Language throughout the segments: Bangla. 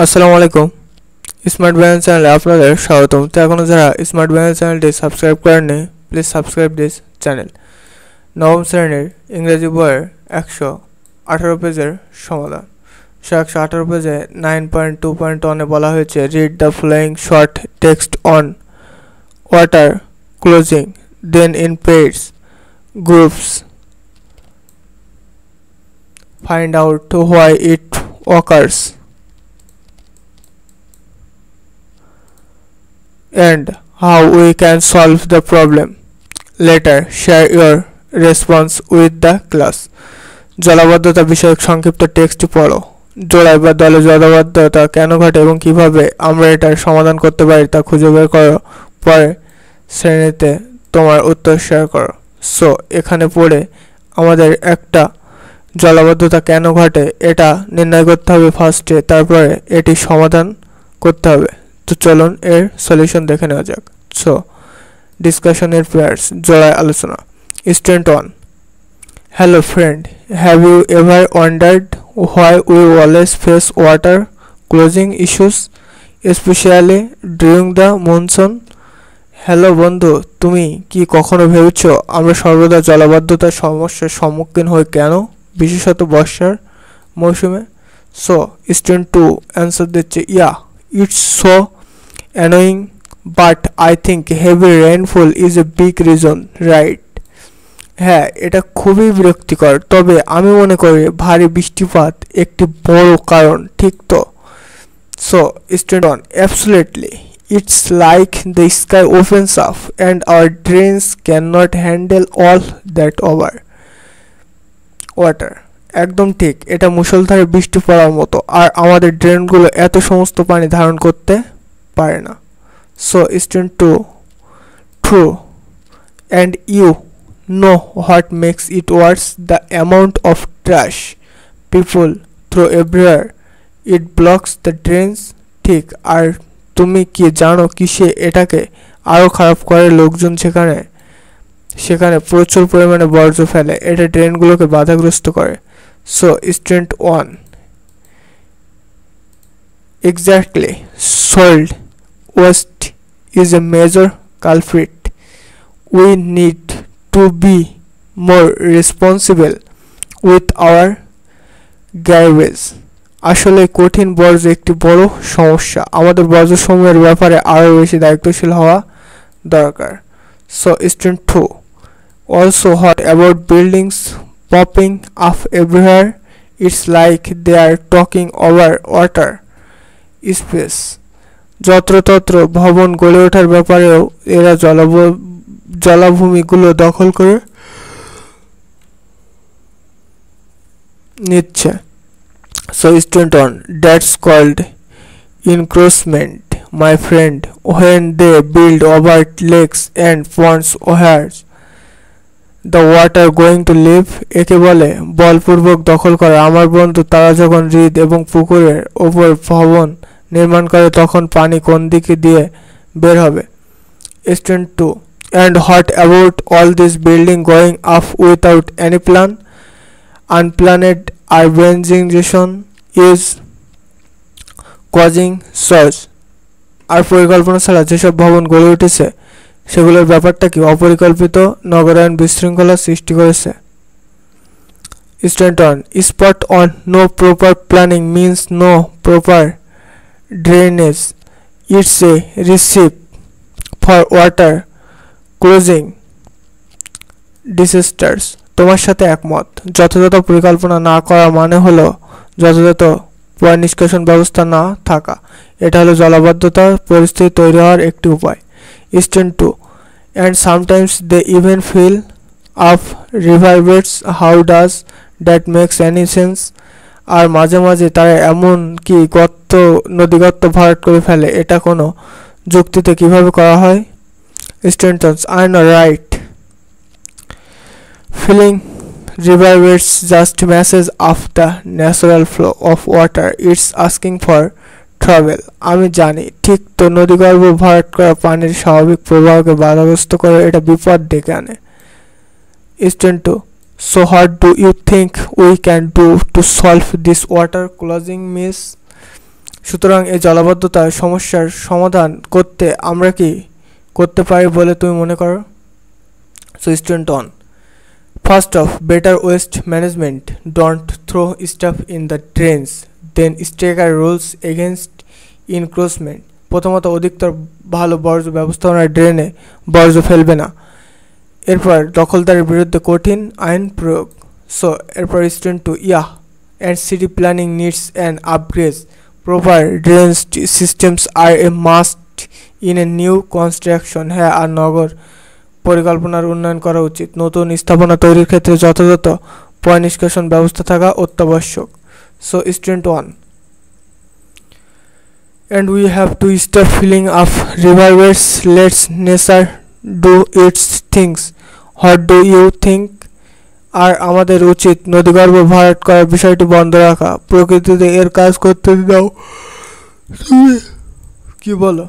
আসসালামু আলাইকুম স্মার্ট ব্যাংক চ্যানেলে আপনাদের স্বাগতম। তো এখনো যারা স্মার্ট ব্যাংক চ্যানেলটি সাবস্ক্রাইব করেননি প্লিজ সাবস্ক্রাইব দিস চ্যানেল। নবম শ্রেণীর ইংরেজি বইয়ের 118 পেজের সমাধান। 118 পেজে 9.2.1 বলা হয়েছে read the following short text on water clogging then in pairs groups find out why it occurs and how we can solve the problem. Later, share your response with the class. জলাবদ্ধতা বিষয়ক সংক্ষিপ্ত টেক্সট পড়ো। জোড়ায় বা দলে জলাবদ্ধতা কেন ঘটে এবং কিভাবে আমরা এটার সমাধান করতে পারি তা খুঁজে বের করো। পরে শ্রেণীতে তোমার উত্তর শেয়ার করো। সো এখানে পড়ে আমাদের একটা জলাবদ্ধতা কেন ঘটে এটা নির্ণয় করতে হবে ফার্স্টে, তারপরে এটি সমাধান করতে হবে। তো চলুন এর সলিউশন দেখে নেওয়া যাক। সো ডিসকাশনের পেয়ার্স, জোড়ায় আলোচনা। Student 1, hello friend, have you ever wondered why we always face water closing issues especially during the monsoon? Hello বন্ধু, তুমি কি কখনো ভেবেছো আমরা সর্বদা জলাবদ্ধতার সমস্যার সম্মুখীন হই কেন, বিশেষত বর্ষার মৌসুমে? সো স্টুডেন্ট 2 অ্যান্সার দিচ্ছে, ইয়া it's so annoying but I think heavy rainfall is a big reason, right? হ্যাঁ, এটা খুবই বিরক্তিকর, তবে আমি মনে করি ভারী বৃষ্টিপাত একটি বড় কারণ, ঠিক তো? So student 1, absolutely, it's like the sky opens up and our drains cannot handle all that over water. একদম ঠিক, এটা মুষলধারে বৃষ্টি পড়ার মতো, আর আমাদের ড্রেনগুলো এত সমস্ত পানি ধারণ করতে পারে না। So student 2, true, and you know what makes it worse, the amount of trash people throw everywhere, it blocks the drains. ঠিক, আর তুমি কি জানো কিসে এটাকে আরও খারাপ করে? লোকজন সেখানে প্রচুর পরিমাণে বর্জ্য ফেলে, এটা ড্রেনগুলোকে বাধাগ্রস্ত করে। So student 1, exactly, solid waste is a major culprit. We need to be more responsible with our garbage. আসলে কঠিন বর্জ্য একটি বড় সমস্যা, আমাদের বর্জ্যসমূহের ব্যাপারে আরও বেশি দায়িত্বশীল হওয়া দরকার। So student 2, also what about buildings popping up everywhere? It's like they are talking over water space. যত্রতত্র ভবন গড়ে ওঠার ব্যাপারেও এরা জলাভূমিগুলো দখল করে নিচ্ছে। So student 1, that's called encroachment, my friend. When they build over lakes and ponds, where the water going to live? একে বলে বলপূর্বক দখল করা আমার বন্ধু। তারা যখন হ্রদ এবং পুকুরের ওপর ভবন নির্মাণ করে তখন পানি কোন দিকে দিয়ে বের হবে? Student 2, and what about all this building going up without any plan? Unplanned urbanization is causing surge. আর পরিকল্পনা ছাড়া যেসব ভবন গড়ে উঠেছে সেগুলোর ব্যাপারটা কি? অপরিকল্পিত নগরায়ন বিশৃঙ্খলা সৃষ্টি করেছে। Student 1, spot on, no proper planning means no proper drainage. It's a recipe for water closing disasters. তোমার সাথে একমত, যথাযথ পরিকল্পনা না করা মানে হলো যথাযথ পয় নিষ্কাশন ব্যবস্থা না থাকা। এটা হলো জলাবদ্ধতার পরিস্থিতি তৈরি হওয়ার একটি উপায়। Student 2, and sometimes they even fill up riverbeds. How does that makes any sense? আর মাঝে মাঝে তারা এমন কি নদীগর্ত ভরাট করে ফেলে, এটা কোনো যুক্তিতে কিভাবে করা হয়? Student 1, I know, right? Filling riverbeds just messes up the natural flow of water. It's asking for travel. আমি জানি, ঠিক তো, নদীগর্ভ ভরাট করা পানির স্বাভাবিক প্রবাহকে বাধাগ্রস্ত করে, এটা বিপদ ডেকে আনে। Student 2, so what do you think we can do to solve this water closing mess? সুতরাং এই জলাবদ্ধতার সমস্যার সমাধান করতে আমরা কি করতে পারি বলে তুমি মনে করো? So student 1, first of better waste management, don't throw stuff in the drains, then stricter rules against encroachment. প্রথমত অধিকতর ভালো বর্জ্য ব্যবস্থাপনা, ড্রেনে বর্জ্য ফেলবে না। এরপর দখলদারের বিরুদ্ধে কঠিন আইন প্রয়োগ। সো এরপর student 2, and city planning needs an upgrade. Proper drainage systems are a must in a new construction. হ্যাঁ, আর নগর পরিকল্পনার উন্নয়ন করা উচিত। নতুন স্থাপনা তৈরির ক্ষেত্রে যথাযথ পয় নিষ্কাশন ব্যবস্থা থাকা অত্যাবশ্যক। So student 1, and we have to stop filling up riverbeds. Let nature do its things. What do you think? আর আমাদের উচিত নদীগর্ভ ভরাট করার বিষয়টি বন্ধ রাখা। প্রকৃতিতে এর কাজ করতে দাও। তুমি কি বলো?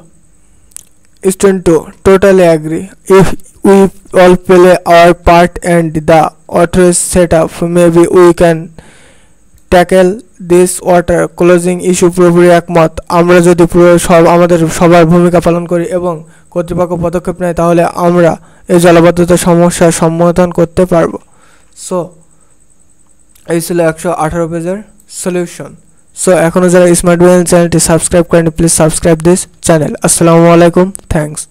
Student 2, totally agree. If we all play our part and the authorities set up, maybe we can tackle this water clogging issue. পুরোপুরি একমত। আমরা যদি আমাদের সবার ভূমিকা পালন করি এবং কর্তৃপক্ষ পদক্ষেপ নেয় তাহলে আমরা এই জলাবদ্ধতার সমস্যার সমাধান করতে পারবো। সো এই ছিল 118 পেজের সলিউশন। সো এখনো যারা স্মার্ট বিজ্ঞান চ্যানেলটি সাবস্ক্রাইব করেনি, প্লিজ সাবস্ক্রাইব দিস চ্যানেল। আসসালামু আলাইকুম, থ্যাংকস।